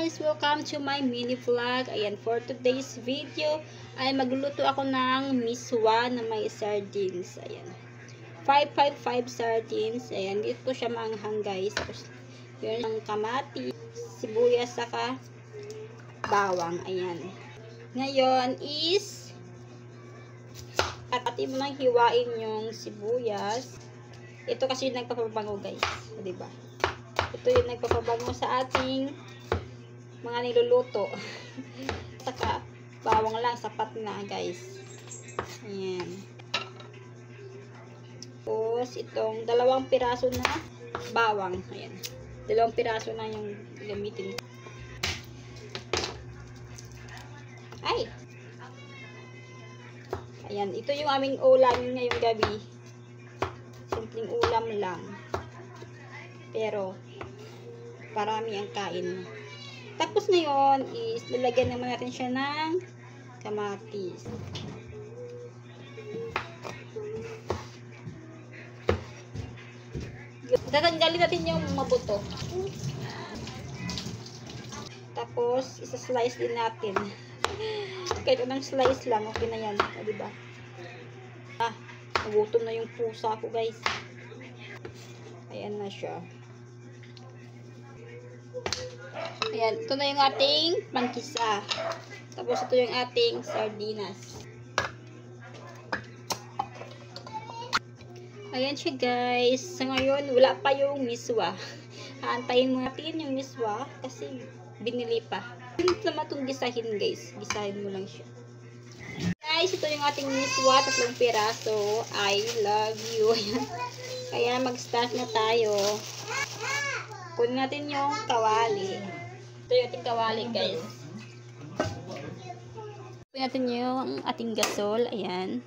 guys! Welcome to my mini vlog. Ayan, for today's video ay magluluto ako ng miswa na may sardines. Ayan. 555 sardines. Ayan, dito siya maanghang guys. Tapos, yun ang kamati, sibuyas, saka bawang. Ayan. Ngayon is pati mo nang hiwain yung sibuyas. Ito kasi yung nagpapabango guys. Diba? Ito yung nagpapabango sa ating mga niluluto. Saka bawang lang, sapat na guys. Ayan. Tapos itong 2 piraso na bawang. Ayan. 2 piraso na yung gamitin. Ay! Ayan. Ito yung aming ulam ngayong gabi. Simpleng ulam lang. Pero parami ang kain. Tapos ngayon is lalagyan naman natin siya ng kamatis. Tatanggalin natin yung mabuto. Tapos isa-slice din natin. Kahit anong slice lang, okay na yan. O, diba? Nagutom na yung pusa ko guys. Ayan na siya. Ayan, ito na yung ating mangkisa. Tapos ito yung ating sardinas. Ayan siya guys. Sa ngayon, wala pa yung miswa. Haantayin mo natin yung miswa kasi binili pa. Hindi naman itong gisahin guys. Gisahin mo lang siya. Guys, ito yung ating miswa. 3 piraso. I love you. Ayan. Kaya mag-start na tayo. Kunin natin yung kawali. Ito yung ating kawali guys. Kunin natin yung ating gasol. Ayan.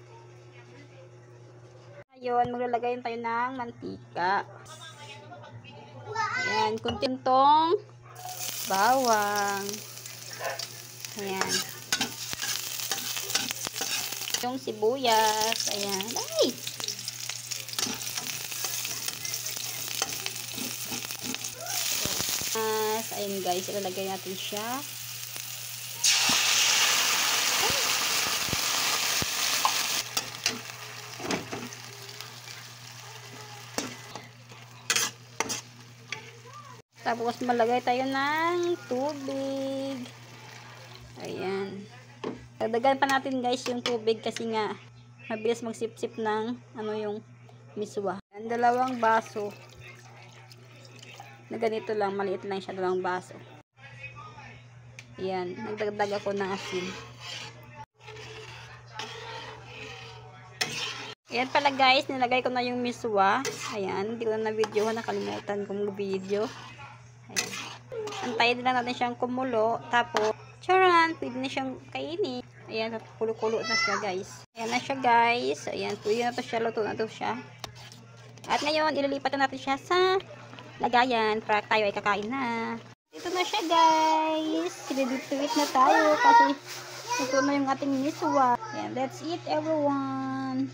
Ngayon, maglalagay tayo ng mantika. Ayan. Kunting tong bawang. Ayan. Yung sibuyas. Ayan. Ay! Ayan guys, ilalagay natin siya. Tapos malagay tayo ng tubig. Ayan. Dagdagan pa natin guys yung tubig kasi nga mabilis magsip-sip ng yung miswa. Ayan, 2 baso. Na ganito lang, maliit lang siya, 2 baso. Ayan, nagdagdag ako ng asin. Ayan pala guys, nilagay ko na yung miswa. Ayan, hindi ko na videohan, nakalimutan kong video. Ayan. Antayin lang natin siyang kumulo. Tapos, charan, pwede na siyang kainin. Ayan, kulo-kulo na siya guys. Ayan na siya guys. Ayan, pwede na to siya, luto na to siya. At ngayon, ililipat na natin siya sa lagayan para tayo ay kakain na. Ito na siya guys. Sinidituit na tayo kasi ito na yung ating miswa. Ayan, let's eat everyone.